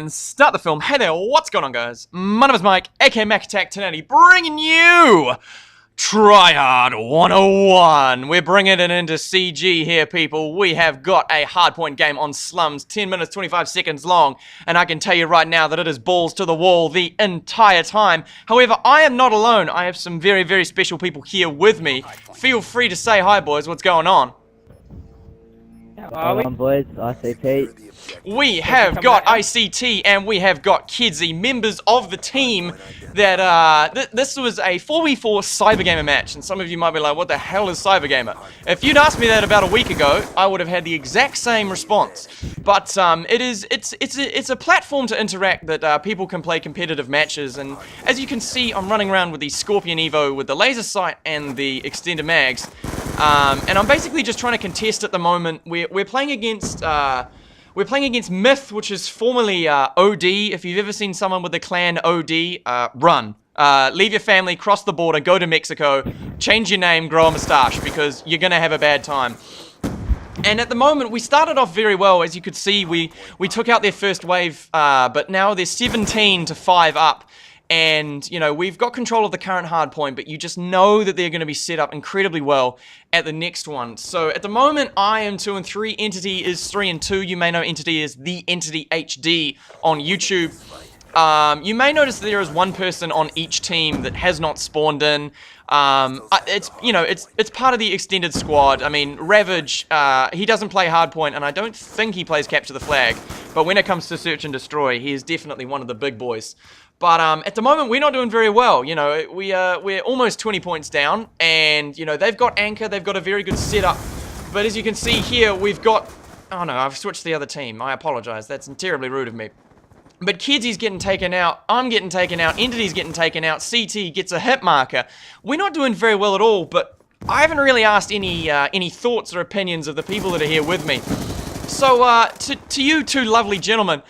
and start the film. Hey there, what's going on, guys? My name is Mike, aka Mac Attack 1080, bringing you Tryhard 101. We're bringing it into CG here, people. We have got a hardpoint game on slums, 10 minutes, 25 seconds long, and I can tell you right now that it is balls to the wall the entire time. However, I am not alone. I have some very, very special people here with me. Feel free to say hi, boys. What's going on? Hold on, boys. ICT. We have got ICT and we have got Kidsy, members of the team that, this was a 4v4 Cybergamer match, and some of you might be like, what the hell is Cybergamer? If you'd asked me that about a week ago, I would have had the exact same response. But, it's a platform to interact that, people can play competitive matches, and as you can see, I'm running around with the Scorpion Evo with the laser sight and the extended mags, and I'm basically just trying to contest at the moment. We're playing against, Myth, which is formerly OD. If you've ever seen someone with the clan OD, run. Leave your family, cross the border, go to Mexico, change your name, grow a mustache, because you're gonna have a bad time. And at the moment, we started off very well. As you could see, we took out their first wave, but now they're 17 to 5 up. And, you know, we've got control of the current hard point, but you just know that they're going to be set up incredibly well at the next one. So at the moment, I am 2 and 3. Entity is 3 and 2. You may know Entity as The Entity HD on YouTube. You may notice that there is one person on each team that has not spawned in. It's, you know, it's part of the extended squad. I mean, Ravage, he doesn't play hardpoint, and I don't think he plays Capture the Flag. But when it comes to Search and Destroy, he is definitely one of the big boys. But at the moment, we're not doing very well. You know, we're almost 20 points down, and you know they've got Anchor, they've got a very good setup. But as you can see here, we've got. Oh no, I've switched to the other team. I apologize. That's terribly rude of me. But Kidsy's getting taken out. I'm getting taken out. Entity's getting taken out. CT gets a hit marker. We're not doing very well at all. But I haven't really asked any thoughts or opinions of the people that are here with me. So to you two lovely gentlemen.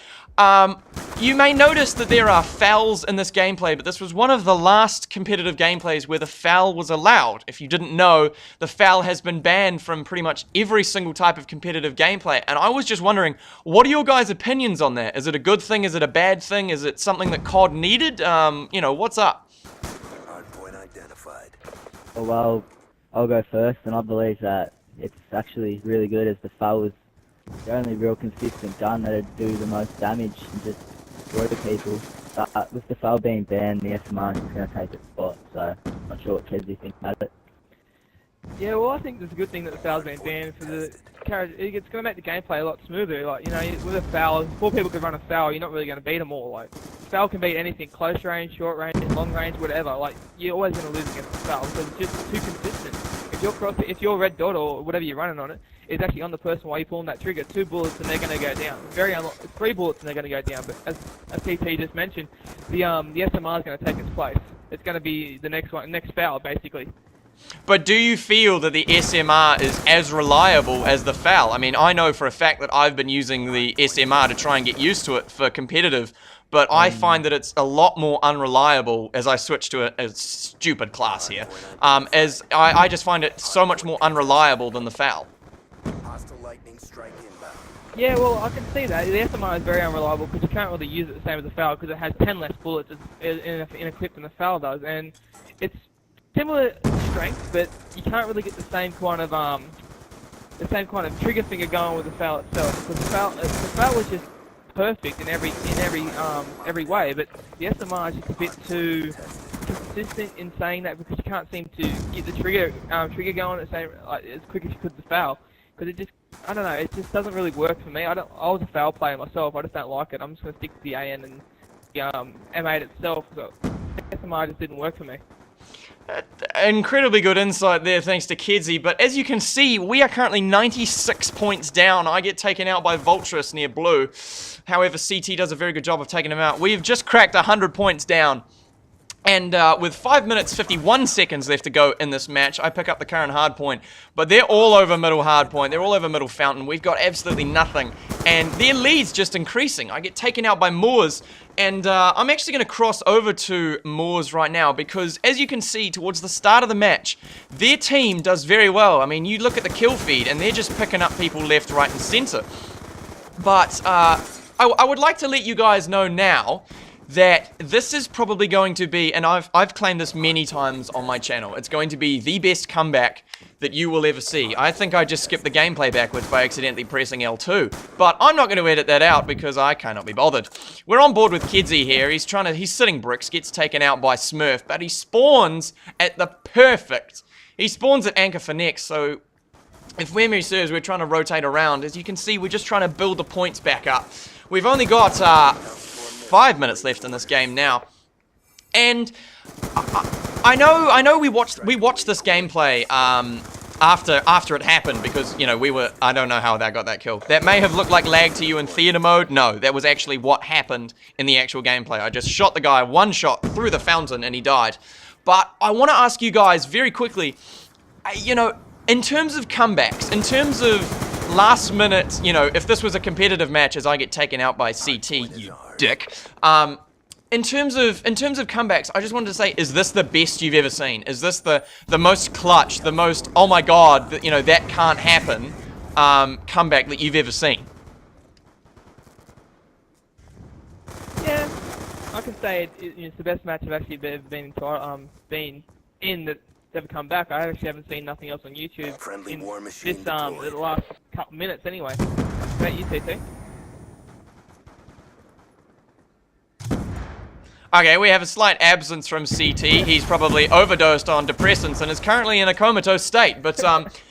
You may notice that there are fouls in this gameplay, but this was one of the last competitive gameplays where the foul was allowed. If you didn't know, the foul has been banned from pretty much every single type of competitive gameplay, and I was just wondering, what are your guys' opinions on that? Is it a good thing? Is it a bad thing? Is it something that COD needed? You know, what's up? Hardpoint identified. Well, I'll go first, and I believe that it's actually really good as the foul was the only real consistent gun that'd do the most damage and just destroy the people. But with the foul being banned, the SMR is going to take its spot, so I'm not sure what Kedsy thinks about it. Yeah, well, I think it's a good thing that the foul's been banned for the character. It's going to make the gameplay a lot smoother. Like, you know, with a foul, 4 people could run a foul, you're not really going to beat them all. Like, foul can beat anything, close range, short range, long range, whatever. Like, you're always going to lose against the foul because it's just too consistent. If your red dot or whatever you're running on it is actually on the person while you're pulling that trigger, 2 bullets and they're going to go down. 3 bullets and they're going to go down. But as TT just mentioned, the SMR is going to take its place. It's going to be the next foul, basically. But do you feel that the SMR is as reliable as the FAL? I mean, I know for a fact that I've been using the SMR to try and get used to it for competitive, but I find that it's a lot more unreliable as I switch to a stupid class here. As I just find it so much more unreliable than the FAL. Hostile lightning strike inbound. Yeah, well, I can see that. The SMR is very unreliable because you can't really use it the same as the FAL because it has 10 less bullets in a clip than the FAL does, and it's similar strength, but you can't really get the same kind of trigger finger going with the FAL itself. Because the FAL was just perfect in every way, but the SMR is just a bit too consistent in saying that because you can't seem to get the trigger going at the same as quick as you could the FAL. Because it just, I don't know, it just doesn't really work for me. I was a FAL player myself. I just don't like it. I'm just gonna stick to the AN and the M8 itself. So the SMR just didn't work for me. Incredibly good insight there, thanks to Kedsy, but as you can see, we are currently 96 points down. I get taken out by Vulturous near blue. However, CT does a very good job of taking him out. We've just cracked 100 points down. And with 5 minutes 51 seconds left to go in this match, I pick up the current hard point. But they're all over middle hard point. They're all over middle fountain. We've got absolutely nothing. And their lead's just increasing. I get taken out by Moors. And I'm actually going to cross over to Moors right now because, as you can see, towards the start of the match, their team does very well. I mean, you look at the kill feed, and they're just picking up people left, right, and center. But I would like to let you guys know now that this is probably going to be, and I've claimed this many times on my channel, it's going to be the best comeback that you will ever see. I think I just skipped the gameplay backwards by accidentally pressing L2, but I'm not going to edit that out because I cannot be bothered. We're on board with Kidsy here. He's sitting bricks, gets taken out by Smurf, but he spawns at the perfect. He spawns at anchor for next, so if memory serves, we're trying to rotate around. As you can see, we're just trying to build the points back up. We've only got 5 minutes left in this game now, and I know we watched this gameplay after it happened because, you know, I don't know how that got that kill. That may have looked like lag to you in theater mode. No, that was actually what happened in the actual gameplay. I just shot the guy one shot through the fountain and he died. But I want to ask you guys very quickly, you know, in terms of comebacks, in terms of last minute, you know, if this was a competitive match as I get taken out by CT, you dick. In terms of comebacks, I just wanted to say, is this the best you've ever seen? Is this the most clutch, the most, oh my god, you know, that can't happen comeback that you've ever seen? Yeah, I can say it's the best match I've actually been in that's ever come back. I actually haven't seen nothing else on YouTube Friendly in war machine this deployed. the last couple minutes anyway. How about you, TT? Okay, we have a slight absence from CT. He's probably overdosed on depressants and is currently in a comatose state. But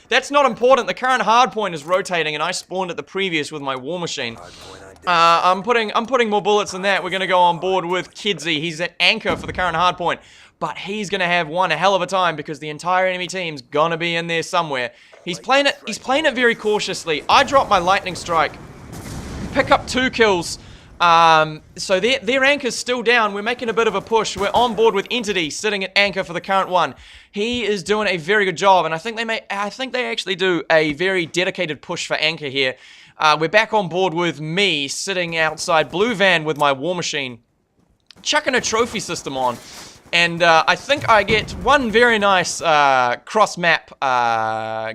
that's not important. The current hardpoint is rotating, and I spawned at the previous with my war machine. I'm putting more bullets than that. We're gonna go on board with Kidsy. He's at anchor for the current hardpoint, but he's gonna have one hell of a time because the entire enemy team's gonna be in there somewhere. He's playing it very cautiously. I dropped my lightning strike, pick up 2 kills. So their anchor's still down. We're making a bit of a push. We're on board with Entity sitting at anchor for the current one. He is doing a very good job, and I think they actually do a very dedicated push for anchor here. We're back on board with me sitting outside Blue Van with my war machine, chucking a trophy system on. And I think I get one very nice cross-map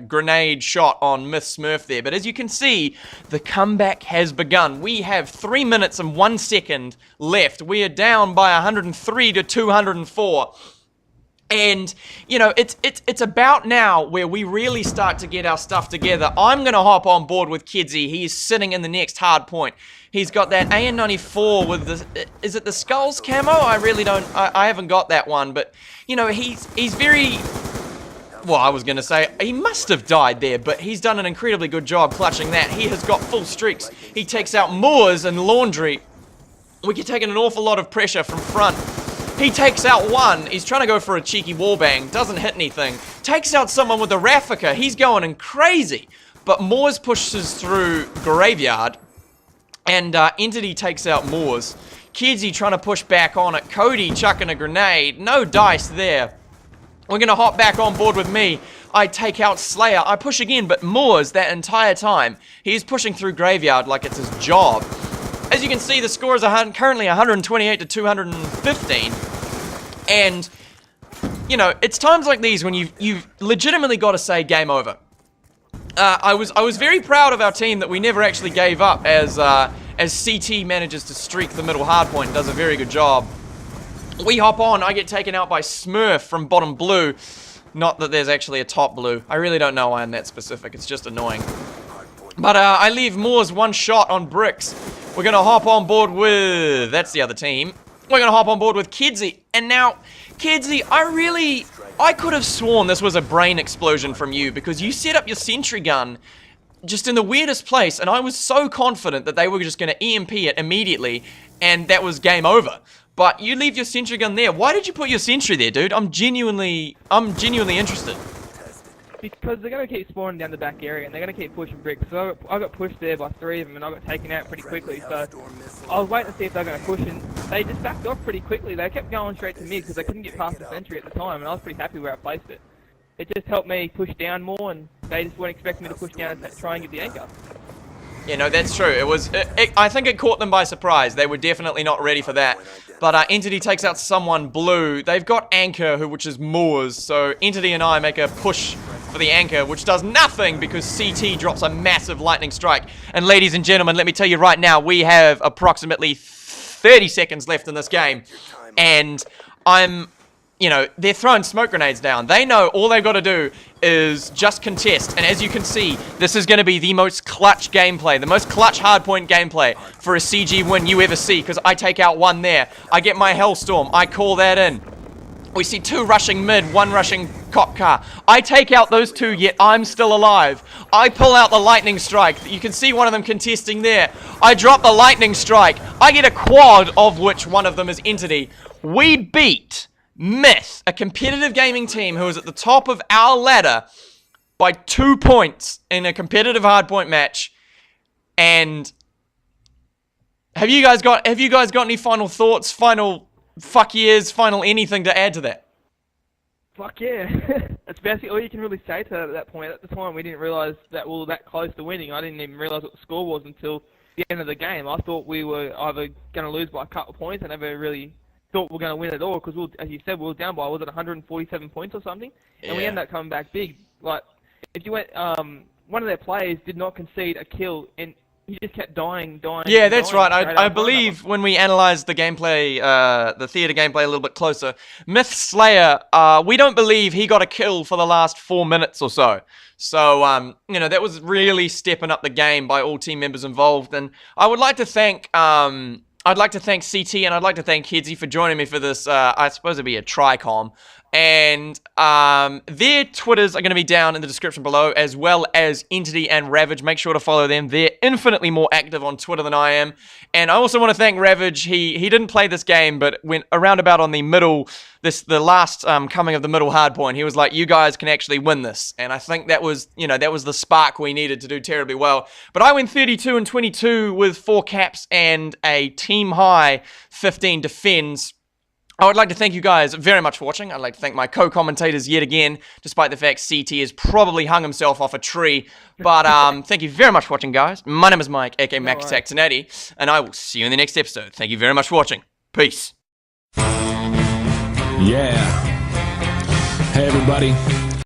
grenade shot on Myth Smurf there. But as you can see, the comeback has begun. We have 3 minutes and 1 second left. We are down by 103 to 204. And, you know, it's about now where we really start to get our stuff together. I'm going to hop on board with Kidsy. He is sitting in the next hard point. He's got that AN94 with the, is it the Skulls camo? I really don't, I haven't got that one, but, you know, he's very, well, I was going to say, he must have died there, but he's done an incredibly good job clutching that. He has got full streaks. He takes out Moors and Laundry. We can take an awful lot of pressure from front. He takes out one. He's trying to go for a cheeky wallbang. Doesn't hit anything. Takes out someone with a Raffica. He's going in crazy. But Moors pushes through Graveyard. And Entity takes out Moors. Kidsy trying to push back on it. Cody chucking a grenade. No dice there. We're going to hop back on board with me. I take out Slayer. I push again, but Moors that entire time, he's pushing through Graveyard like it's his job. As you can see, the score is currently 128 to 215. And, you know, it's times like these when you've legitimately got to say game over. I was very proud of our team that we never actually gave up as CT manages to streak the middle hardpoint and does a very good job. We hop on. I get taken out by Smurf from bottom blue. Not that there's actually a top blue. I really don't know why I'm that specific. It's just annoying. But I leave Moors one shot on bricks. We're going to hop on board with... That's the other team. We're going to hop on board with Kidsy. And now, Kidsy, I could have sworn this was a brain explosion from you because you set up your sentry gun just in the weirdest place, and I was so confident that they were just going to EMP it immediately, and that was game over. But you leave your sentry gun there. Why did you put your sentry there, dude? I'm genuinely interested. Because they're going to keep spawning down the back area, and they're going to keep pushing bricks. So I got pushed there by 3 of them, and I got taken out pretty quickly. So I was waiting to see if they were going to push, and they just backed off pretty quickly. They kept going straight to mid because they couldn't get past the sentry at the time, and I was pretty happy where I placed it. It just helped me push down more, and they just weren't expecting me to push down and try and get the anchor. Yeah, no, that's true. I think it caught them by surprise. They were definitely not ready for that. But Entity takes out someone blue. They've got Anchor, which is Moors. So Entity and I make a push for the anchor, which does nothing because CT drops a massive lightning strike. And ladies and gentlemen, let me tell you right now, we have approximately 30 seconds left in this game. And you know, they're throwing smoke grenades down. They know all they've got to do is just contest. And as you can see, this is going to be the most clutch gameplay, the most clutch hardpoint gameplay for a CG win you ever see, because I take out one there. I get my Hellstorm. I call that in. We see 2 rushing mid, 1 rushing cop car. I take out those 2, yet I'm still alive. I pull out the lightning strike. You can see one of them contesting there. I drop the lightning strike. I get a quad, of which one of them is Entity. We beat Myth, a competitive gaming team who is at the top of our ladder, by 2 points in a competitive hardpoint match. And have you guys got any final thoughts, final fuck years, final anything to add to that? Fuck yeah. That's basically all you can really say to that at that point. At the time, we didn't realise that we were that close to winning. I didn't even realise what the score was until the end of the game. I thought we were either going to lose by a couple of points. I never really thought we were going to win at all, because, as you said, we were down by, was it 147 points or something? And we ended up coming back big. Like, if you went, one of their players did not concede a kill, and he just kept dying. Yeah, that's right. I believe when we analysed the gameplay, the theatre gameplay a little bit closer, Myth Slayer, we don't believe he got a kill for the last 4 minutes or so. So, you know, that was really stepping up the game by all team members involved. And I would like to thank, I'd like to thank CT, and I'd like to thank Kedsy for joining me for this, I suppose it'd be a Tricom. And their Twitters are going to be down in the description below, as well as Entity and Ravage. Make sure to follow them. They're infinitely more active on Twitter than I am. And I also want to thank Ravage. He didn't play this game, but went around about on the middle, the last coming of the middle hard point. He was like, you guys can actually win this. And I think that was, you know, that was the spark we needed to do terribly well. But I went 32 and 22 with 4 caps and a team high 15 defends. I would like to thank you guys very much for watching. I'd like to thank my co-commentators yet again, despite the fact CT has probably hung himself off a tree. But thank you very much for watching, guys. My name is Mike, aka Mac Attack Tanati, and I will see you in the next episode. Thank you very much for watching. Peace. Yeah. Hey, everybody.